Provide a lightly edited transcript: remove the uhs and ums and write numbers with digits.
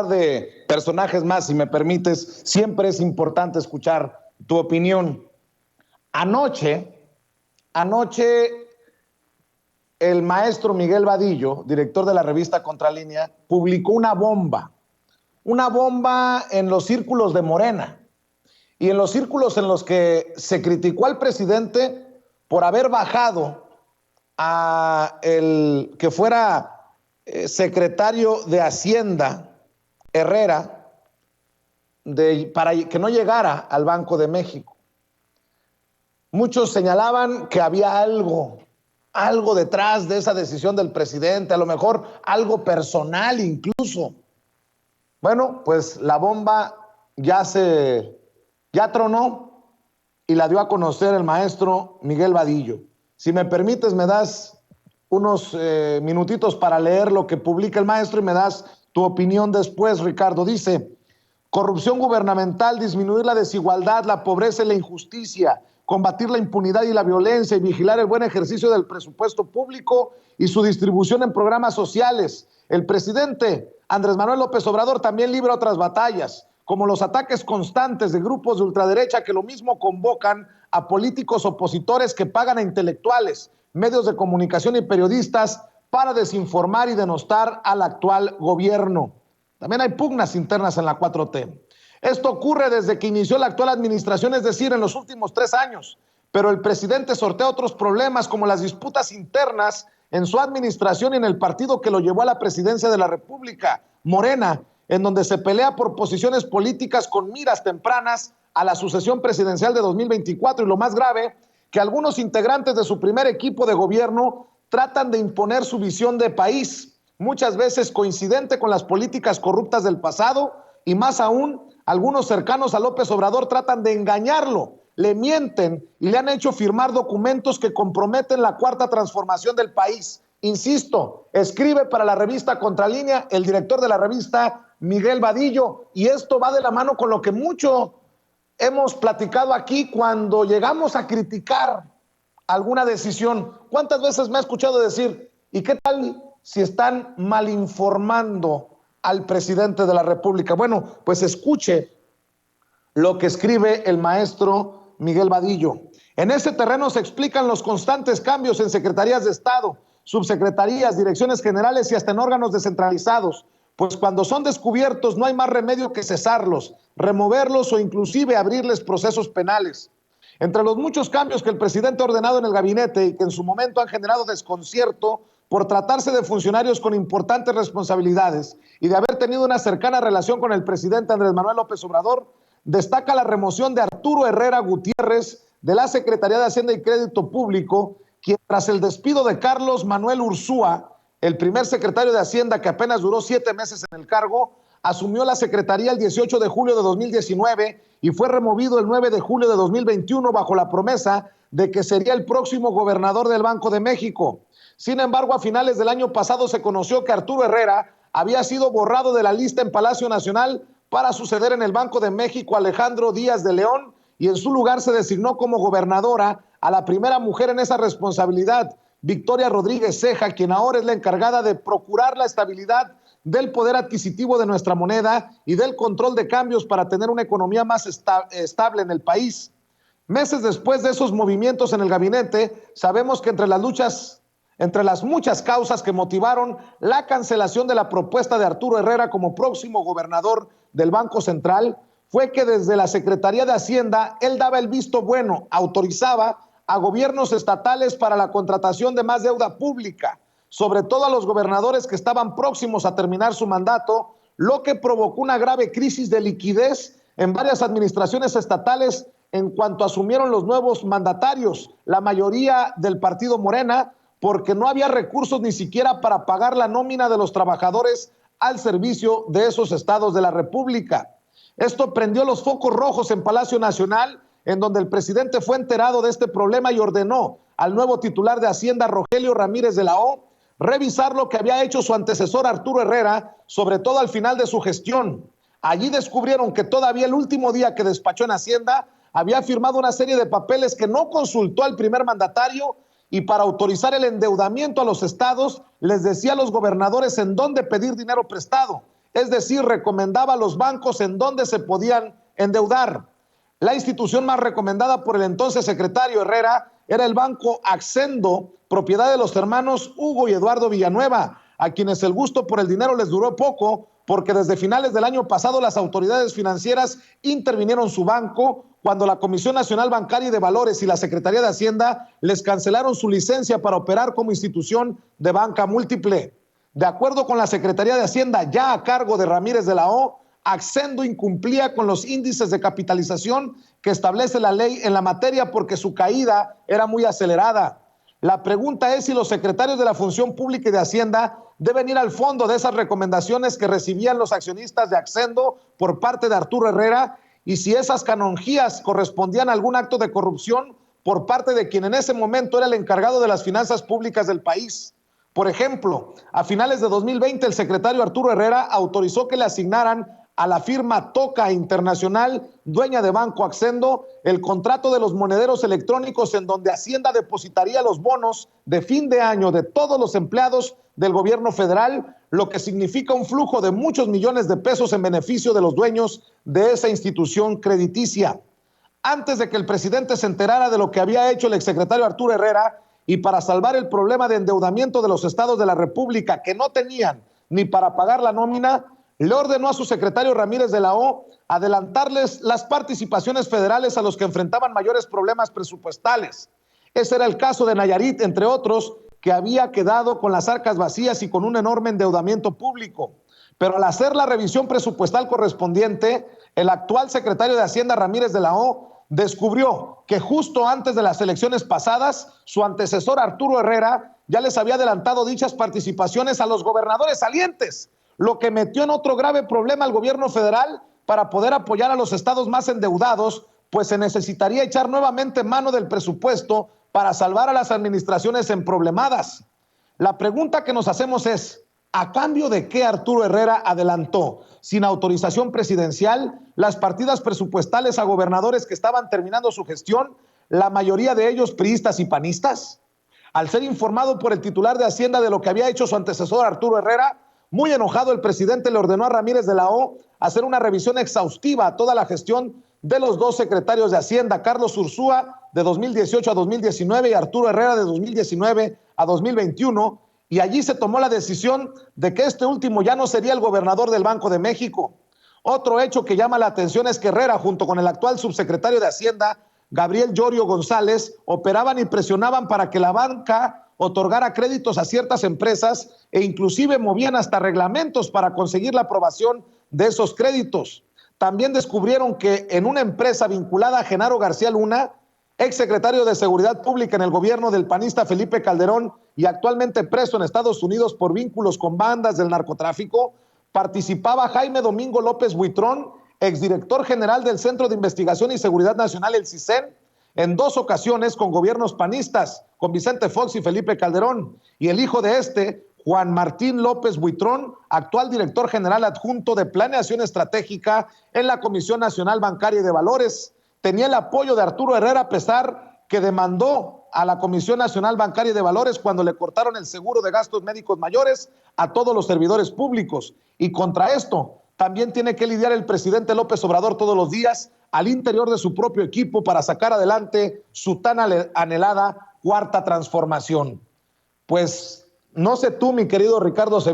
de personajes más, si me permites, siempre es importante escuchar tu opinión. Anoche el maestro Miguel Vadillo, director de la revista Contralínea, publicó una bomba en los círculos de Morena y en los círculos en los que se criticó al presidente por haber bajado a el que fuera secretario de Hacienda, Herrera, para que no llegara al Banco de México. Muchos señalaban que había algo detrás de esa decisión del presidente, a lo mejor algo personal incluso. Bueno, pues la bomba ya tronó y la dio a conocer el maestro Miguel Vadillo. Si me permites, me das unos minutitos para leer lo que publica el maestro y me das tu opinión después, Ricardo. Dice: corrupción gubernamental, disminuir la desigualdad, la pobreza y la injusticia, combatir la impunidad y la violencia y vigilar el buen ejercicio del presupuesto público y su distribución en programas sociales. El presidente Andrés Manuel López Obrador también libra otras batallas, como los ataques constantes de grupos de ultraderecha que lo mismo convocan a políticos opositores que pagan a intelectuales, medios de comunicación y periodistas para desinformar y denostar al actual gobierno. También hay pugnas internas en la 4T. Esto ocurre desde que inició la actual administración, es decir, en los últimos 3 años. Pero el presidente sortea otros problemas, como las disputas internas en su administración y en el partido que lo llevó a la presidencia de la República, Morena, en donde se pelea por posiciones políticas con miras tempranas a la sucesión presidencial de 2024. Y lo más grave, que algunos integrantes de su primer equipo de gobierno tratan de imponer su visión de país, muchas veces coincidente con las políticas corruptas del pasado, y más aún, algunos cercanos a López Obrador tratan de engañarlo, le mienten y le han hecho firmar documentos que comprometen la cuarta transformación del país. Insisto, escribe para la revista Contralínea el director de la revista, Miguel Vadillo, y esto va de la mano con lo que mucho hemos platicado aquí cuando llegamos a criticar alguna decisión. ¿Cuántas veces me ha escuchado decir, ¿y qué tal si están mal informando al presidente de la República? Bueno, pues escuche lo que escribe el maestro Miguel Vadillo. En ese terreno se explican los constantes cambios en secretarías de Estado, subsecretarías, direcciones generales y hasta en órganos descentralizados, pues cuando son descubiertos no hay más remedio que cesarlos, removerlos o inclusive abrirles procesos penales. Entre los muchos cambios que el presidente ha ordenado en el gabinete y que en su momento han generado desconcierto por tratarse de funcionarios con importantes responsabilidades y de haber tenido una cercana relación con el presidente Andrés Manuel López Obrador, destaca la remoción de Arturo Herrera Gutiérrez de la Secretaría de Hacienda y Crédito Público, quien tras el despido de Carlos Manuel Ursúa, el primer secretario de Hacienda que apenas duró 7 meses en el cargo, asumió la secretaría el 18 de julio de 2019 y fue removido el 9 de julio de 2021 bajo la promesa de que sería el próximo gobernador del Banco de México. Sin embargo, a finales del año pasado se conoció que Arturo Herrera había sido borrado de la lista en Palacio Nacional para suceder en el Banco de México a Alejandro Díaz de León, y en su lugar se designó como gobernadora a la primera mujer en esa responsabilidad, Victoria Rodríguez Ceja, quien ahora es la encargada de procurar la estabilidad del poder adquisitivo de nuestra moneda y del control de cambios para tener una economía más estable en el país. Meses después de esos movimientos en el gabinete, sabemos que entre las muchas causas que motivaron la cancelación de la propuesta de Arturo Herrera como próximo gobernador del Banco Central, fue que desde la Secretaría de Hacienda él daba el visto bueno, autorizaba a gobiernos estatales para la contratación de más deuda pública, sobre todo a los gobernadores que estaban próximos a terminar su mandato, lo que provocó una grave crisis de liquidez en varias administraciones estatales en cuanto asumieron los nuevos mandatarios, la mayoría del partido Morena, porque no había recursos ni siquiera para pagar la nómina de los trabajadores al servicio de esos estados de la República. Esto prendió los focos rojos en Palacio Nacional, en donde el presidente fue enterado de este problema y ordenó al nuevo titular de Hacienda, Rogelio Ramírez de la O, revisar lo que había hecho su antecesor Arturo Herrera, sobre todo al final de su gestión. Allí descubrieron que todavía el último día que despachó en Hacienda había firmado una serie de papeles que no consultó al primer mandatario, y para autorizar el endeudamiento a los estados les decía a los gobernadores en dónde pedir dinero prestado. es decir, recomendaba a los bancos en dónde se podían endeudar. La institución más recomendada por el entonces secretario Herrera era el banco Accendo, propiedad de los hermanos Hugo y Eduardo Villanueva, a quienes el gusto por el dinero les duró poco, porque desde finales del año pasado las autoridades financieras intervinieron su banco cuando la Comisión Nacional Bancaria y de Valores y la Secretaría de Hacienda les cancelaron su licencia para operar como institución de banca múltiple. De acuerdo con la Secretaría de Hacienda, ya a cargo de Ramírez de la O, Accendo incumplía con los índices de capitalización que establece la ley en la materia porque su caída era muy acelerada. La pregunta es si los secretarios de la Función Pública y de Hacienda deben ir al fondo de esas recomendaciones que recibían los accionistas de Accendo por parte de Arturo Herrera y si esas canonjías correspondían a algún acto de corrupción por parte de quien en ese momento era el encargado de las finanzas públicas del país. Por ejemplo, a finales de 2020 el secretario Arturo Herrera autorizó que le asignaran a la firma Toca Internacional, dueña de Banco Accendo, el contrato de los monederos electrónicos en donde Hacienda depositaría los bonos de fin de año de todos los empleados del gobierno federal, lo que significa un flujo de muchos millones de pesos en beneficio de los dueños de esa institución crediticia. Antes de que el presidente se enterara de lo que había hecho el exsecretario Arturo Herrera y para salvar el problema de endeudamiento de los estados de la República que no tenían ni para pagar la nómina, le ordenó a su secretario Ramírez de la O adelantarles las participaciones federales a los que enfrentaban mayores problemas presupuestales. Ese era el caso de Nayarit, entre otros, que había quedado con las arcas vacías y con un enorme endeudamiento público. Pero al hacer la revisión presupuestal correspondiente, el actual secretario de Hacienda Ramírez de la O descubrió que justo antes de las elecciones pasadas, su antecesor Arturo Herrera ya les había adelantado dichas participaciones a los gobernadores salientes, lo que metió en otro grave problema al gobierno federal para poder apoyar a los estados más endeudados, pues se necesitaría echar nuevamente mano del presupuesto para salvar a las administraciones emproblemadas. La pregunta que nos hacemos es, ¿a cambio de qué Arturo Herrera adelantó, sin autorización presidencial, las partidas presupuestales a gobernadores que estaban terminando su gestión, la mayoría de ellos priistas y panistas? Al ser informado por el titular de Hacienda de lo que había hecho su antecesor Arturo Herrera, muy enojado, el presidente le ordenó a Ramírez de la O hacer una revisión exhaustiva a toda la gestión de los dos secretarios de Hacienda, Carlos Ursúa de 2018 a 2019 y Arturo Herrera de 2019 a 2021, y allí se tomó la decisión de que este último ya no sería el gobernador del Banco de México. Otro hecho que llama la atención es que Herrera, junto con el actual subsecretario de Hacienda, Gabriel Llorio González, operaban y presionaban para que la banca otorgara créditos a ciertas empresas e inclusive movían hasta reglamentos para conseguir la aprobación de esos créditos. También descubrieron que en una empresa vinculada a Genaro García Luna, exsecretario de Seguridad Pública en el gobierno del panista Felipe Calderón y actualmente preso en Estados Unidos por vínculos con bandas del narcotráfico, participaba Jaime Domingo López Buitrón, exdirector general del Centro de Investigación y Seguridad Nacional, el CISEN, en 2 ocasiones con gobiernos panistas, con Vicente Fox y Felipe Calderón, y el hijo de este, Juan Martín López Buitrón, actual director general adjunto de Planeación Estratégica en la Comisión Nacional Bancaria y de Valores. Tenía el apoyo de Arturo Herrera a pesar que demandó a la Comisión Nacional Bancaria y de Valores cuando le cortaron el seguro de gastos médicos mayores a todos los servidores públicos. Y contra esto también tiene que lidiar el presidente López Obrador todos los días al interior de su propio equipo para sacar adelante su tan anhelada cuarta transformación. Pues no sé tú, mi querido Ricardo